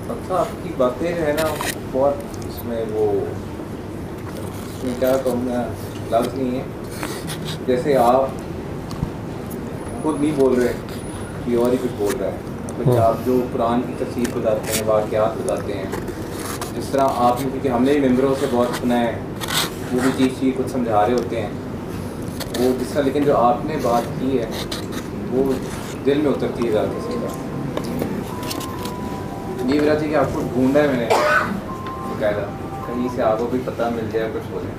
अच्छा आपकी बातें जो है ना बहुत इसमें वो इसमें क्या कहूँगा लफ्ज़ नहीं है। जैसे आप खुद नहीं बोल रहे कि और ही कुछ बोल रहा है, मतलब कि आप जो कुरान की तफसीर बताते हैं, वाक़यात बताते हैं, जिस तरह आपने, क्योंकि हमने भी मेम्बरों से बहुत सुना है, वो भी चीज़ कुछ समझा रहे होते हैं वो जिस तरह, लेकिन जो आपने बात की है वो दिल में उतरती है ज़्यादा किसी का। ये वजह थी कि आपको ढूंढा है मैंने बकायदा, कहीं से आपको भी पता मिल जाए कुछ हो जाए।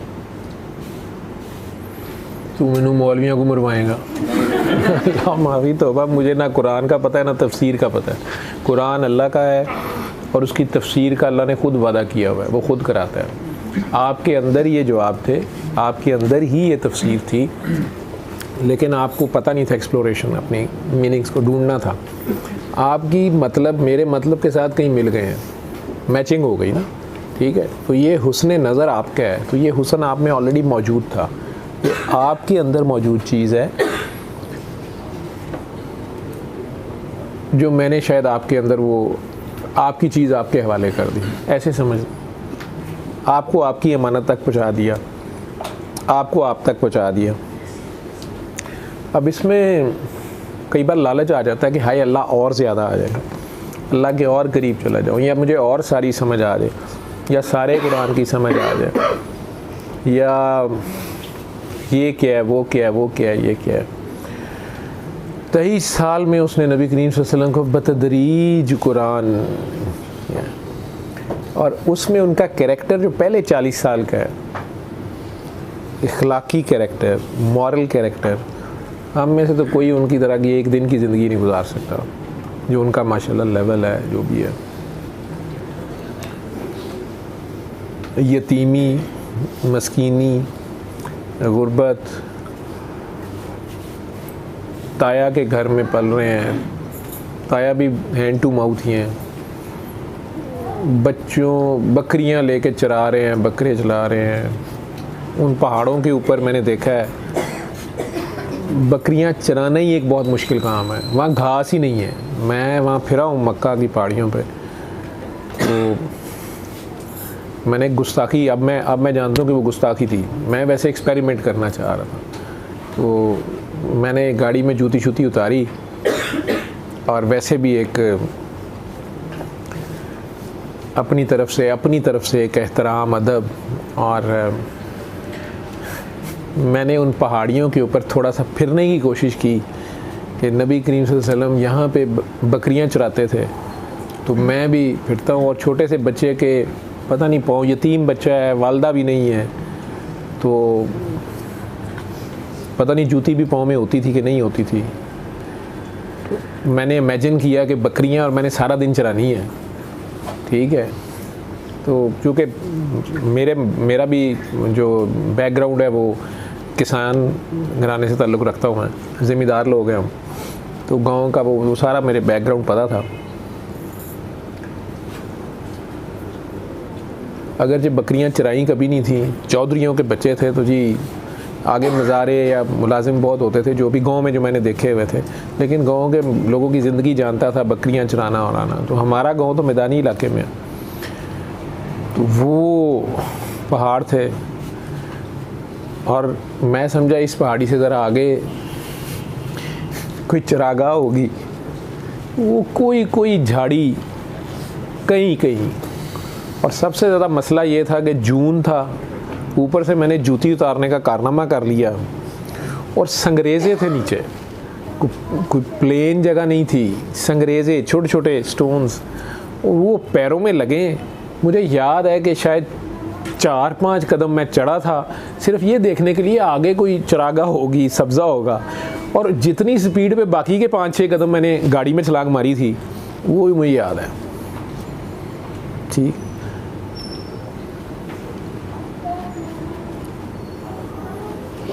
तू मैनू मौलवियों को मरवाएगा। माफ़ी तौबा, मुझे ना कुरान का पता है ना तफसीर का पता है। कुरान अल्लाह का है और उसकी तफसीर का अल्लाह ने ख़ुद वादा किया हुआ है, वो ख़ुद कराता है। आपके अंदर ये जवाब थे, आपके अंदर ही ये तफसीर थी, लेकिन आपको पता नहीं था एक्सप्लोरेशन, अपनी मीनिंग्स को ढूंढना था। आपकी मतलब मेरे मतलब के साथ कहीं मिल गए हैं, मैचिंग हो गई ना, ठीक है। तो ये हुस्न नज़र आपका है, तो ये हुस्न आप में ऑलरेडी मौजूद था, ये आपके अंदर मौजूद चीज़ है जो मैंने शायद आपके अंदर वो आपकी चीज़ आपके हवाले कर दी, ऐसे समझ। आपको आपकी अमानत तक पहुंचा दिया, आपको आप तक पहुंचा दिया। अब इसमें कई बार लालच आ जाता है कि हाय अल्लाह और ज़्यादा आ जाएगा, अल्लाह के और करीब चला जाऊँ, या मुझे और सारी समझ आ जाए, या सारे कुरान की समझ आ जाए, या ये क्या है, वो क्या है, वो क्या है, ये क्या है। 23 साल में उसने नबी करीम सल्लल्लाहु अलैहि वसल्लम को बतदरीज कुरान, और उसमें उनका कैरेक्टर जो पहले 40 साल का है, इखलाकी कैरेक्टर, मॉरल कैरेक्टर, हम में से तो कोई उनकी तरह की एक दिन की ज़िंदगी नहीं गुजार सकता जो उनका माशाल्लाह लेवल है, जो भी है। यतीमी, मस्कीनी, गुर्बत, ताया के घर में पल रहे हैं, ताया भी हैंड टू माउथ ही हैं, बच्चों बकरियां लेके चरा रहे हैं, बकरे चला रहे हैं। उन पहाड़ों के ऊपर मैंने देखा है बकरियां चराना ही एक बहुत मुश्किल काम है, वहाँ घास ही नहीं है। मैं वहाँ फिरा हूँ मक्का की पहाड़ियों पे, तो मैंने गुस्ताखी, अब मैं जानता हूँ कि वो गुस्ताखी थी, मैं वैसे एक्सपेरिमेंट करना चाह रहा था, तो मैंने गाड़ी में जूती शूती उतारी और वैसे भी एक अपनी तरफ से एक एहतराम, अदब, और मैंने उन पहाड़ियों के ऊपर थोड़ा सा फिरने की कोशिश की कि नबी करीम सल्लल्लाहु अलैहि वसल्लम यहाँ पे बकरियाँ चराते थे, तो मैं भी फिरता हूँ। और छोटे से बच्चे के पता नहीं पाँव, यतीम बच्चा है, वालदा भी नहीं है, तो पता नहीं जूती भी पाँव में होती थी कि नहीं होती थी। तो मैंने इमेजिन किया कि बकरियाँ और मैंने सारा दिन चरानी है, ठीक है। तो क्योंकि मेरा भी जो बैकग्राउंड है वो किसान घराने से ताल्लुक़ रखता हूँ, मैं ज़मींदार लोग हैं हम, तो गांव का वो सारा मेरे बैकग्राउंड पता था। अगर जो बकरियां चराई कभी नहीं थी, चौधरियों के बच्चे थे, तो जी आगे नज़ारे या मुलाजिम बहुत होते थे जो भी गांव में जो मैंने देखे हुए थे, लेकिन गांव के लोगों की ज़िंदगी जानता था बकरियां चराना और आना। तो हमारा गांव तो मैदानी इलाके में, तो वो पहाड़ थे और मैं समझा इस पहाड़ी से ज़रा आगे कोई चरागाह होगी, वो कोई झाड़ी कहीं। और सबसे ज़्यादा मसला ये था कि जून था, ऊपर से मैंने जूती उतारने का कारनामा कर लिया और संगरेज़े थे नीचे, कोई प्लेन जगह नहीं थी, संगरेज़े छोटे छोटे स्टोन्स, और वो पैरों में लगे। मुझे याद है कि शायद 4-5 कदम मैं चढ़ा था सिर्फ ये देखने के लिए आगे कोई चरागाह होगी, सब्ज़ा होगा, और जितनी स्पीड पे बाकी के 5-6 कदम मैंने गाड़ी में छलांग मारी थी वो मुझे याद है, ठीक।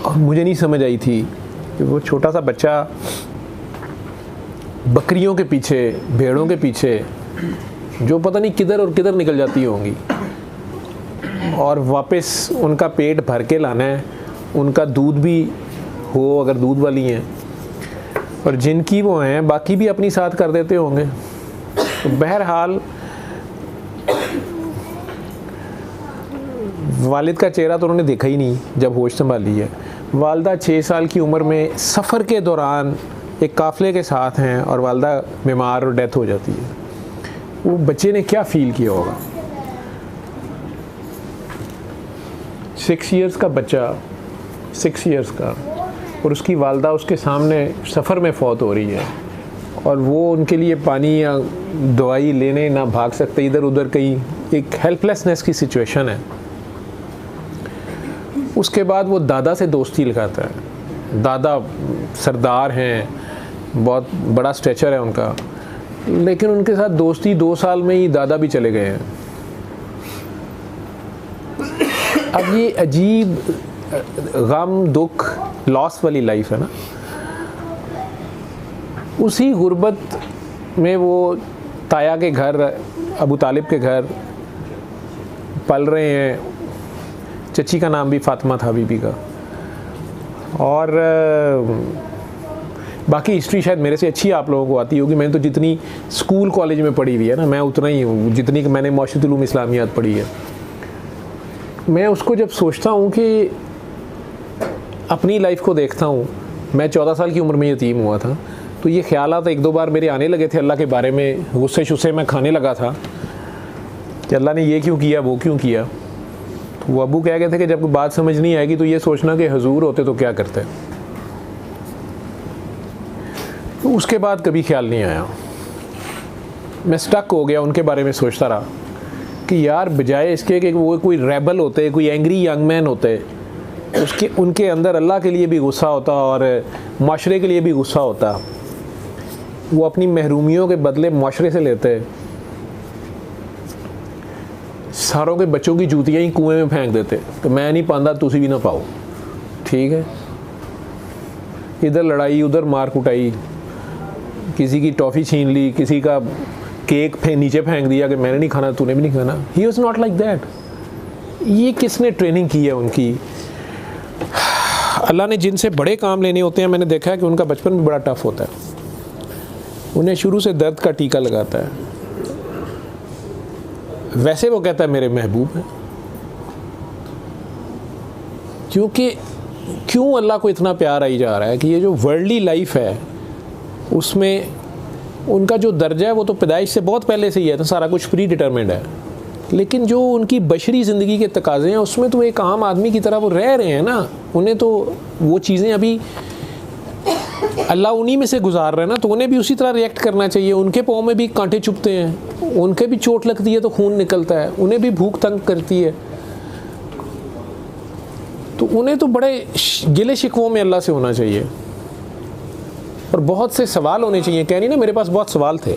और मुझे नहीं समझ आई थी कि वो छोटा सा बच्चा बकरियों के पीछे, भेड़ों के पीछे, जो पता नहीं किधर और किधर निकल जाती होंगी, और वापस उनका पेट भर के लाना है, उनका दूध भी हो अगर दूध वाली हैं, और जिनकी वो हैं बाकी भी अपनी साथ कर देते होंगे। तो बहरहाल वालिद का चेहरा तो उन्होंने देखा ही नहीं जब होश संभाली है। वालदा 6 साल की उम्र में सफ़र के दौरान एक काफ़िले के साथ हैं और वालदा बीमार और डेथ हो जाती है। वो बच्चे ने क्या फ़ील किया होगा? 6 इयर्स का बच्चा, 6 इयर्स का, और उसकी वालदा उसके सामने सफ़र में फ़ौत हो रही है और वो उनके लिए पानी या दवाई लेने ना भाग सकते, इधर उधर कहीं, एक हेल्पलेसनेस की सिचुएशन है। उसके बाद वो दादा से दोस्ती लगाता है। दादा सरदार हैं, बहुत बड़ा स्ट्रेचर है उनका, लेकिन उनके साथ दोस्ती 2 साल में ही दादा भी चले गए हैं। अब ये अजीब गम, दुख, लॉस वाली लाइफ है ना। उसी गुर्बत में वो ताया के घर, अबू तालिब के घर पल रहे हैं। चची का नाम भी फातिमा था बीबी का। और बाकी हिस्ट्री शायद मेरे से अच्छी आप लोगों को आती होगी। मैंने तो जितनी स्कूल कॉलेज में पढ़ी हुई है ना, मैं उतना ही हूँ जितनी मैंने मौशद उलूम इस्लामियात पढ़ी है। मैं उसको जब सोचता हूँ कि अपनी लाइफ को देखता हूँ, मैं 14 साल की उम्र में यतीम हुआ था, तो ये ख्यालात 1-2 बार मेरे आने लगे थे अल्लाह के बारे में। गुस्से शुस्से मैं खाने लगा था कि अल्लाह ने ये क्यों किया, वो क्यों किया। तो वो अबू कह गए थे कि जब बात समझ नहीं आएगी तो ये सोचना कि हुजूर होते तो क्या करते। तो उसके बाद कभी ख्याल नहीं आया। मैं स्टक हो गया, उनके बारे में सोचता रहा कि यार बजाय इसके कि वो कोई रेबल होते, कोई एंग्री यंग मैन होते, उसके उनके अंदर अल्लाह के लिए भी गुस्सा होता और माशरे के लिए भी गुस्सा होता। वो अपनी महरूमियों के बदले माशरे से लेते, सारों के बच्चों की जूतियाँ ही कुएं में फेंक देते कि मैं नहीं पांदा, तुसी भी ना पाओ, ठीक है। इधर लड़ाई, उधर मार कुटाई, किसी की टॉफ़ी छीन ली, किसी का केक नीचे फेंक दिया कि मैंने नहीं खाना, तूने भी नहीं खाना। He was not like that. ये किसने ट्रेनिंग की है उनकी? अल्लाह ने जिनसे बड़े काम लेने होते हैं, मैंने देखा है कि उनका बचपन भी बड़ा टफ होता है। उन्हें शुरू से दर्द का टीका लगाता है। वैसे वो कहता है मेरे महबूब हैं, क्योंकि क्यों अल्लाह को इतना प्यार आई जा रहा है कि ये जो वर्ल्डली लाइफ है उसमें उनका जो दर्जा है वो तो पैदाइश से बहुत पहले से ही है, तो सारा कुछ प्री डिटरमिन्ड है। लेकिन जो उनकी बशरी ज़िंदगी के तकाज़े हैं उसमें तो एक आम आदमी की तरह वो रह रहे हैं ना। उन्हें तो वो चीज़ें अभी अल्लाह उन्हीं में से गुजार रहे हैं ना, तो उन्हें भी उसी तरह रिएक्ट करना चाहिए। उनके पाँव में भी कांटे चुभते हैं, उनके भी चोट लगती है तो खून निकलता है, उन्हें भी भूख तंग करती है। तो उन्हें तो बड़े गिले शिकवों में अल्लाह से होना चाहिए और बहुत से सवाल होने चाहिए। कह नहीं ना, मेरे पास बहुत सवाल थे,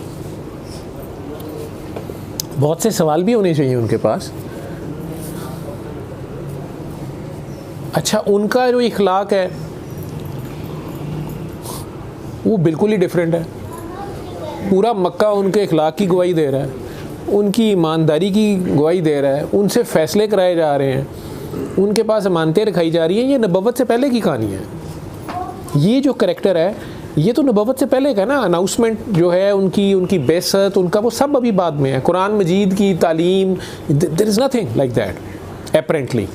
बहुत से सवाल भी होने चाहिए उनके पास। अच्छा, उनका जो इखलाक है वो बिल्कुल ही डिफरेंट है। पूरा मक्का उनके इखलाक की गवाही दे रहा है, उनकी ईमानदारी की गवाही दे रहा है, उनसे फ़ैसले कराए जा रहे हैं, उनके पास अमानतें रखाई जा रही हैं। ये नबुव्वत से पहले की कहानी है। ये जो करैक्टर है ये तो नबुव्वत से पहले का ना। अनाउंसमेंट जो है उनकी बेसत, उनका वो सब अभी बाद में है। कुरान मजीद की तालीम, there is nothing like that apparently.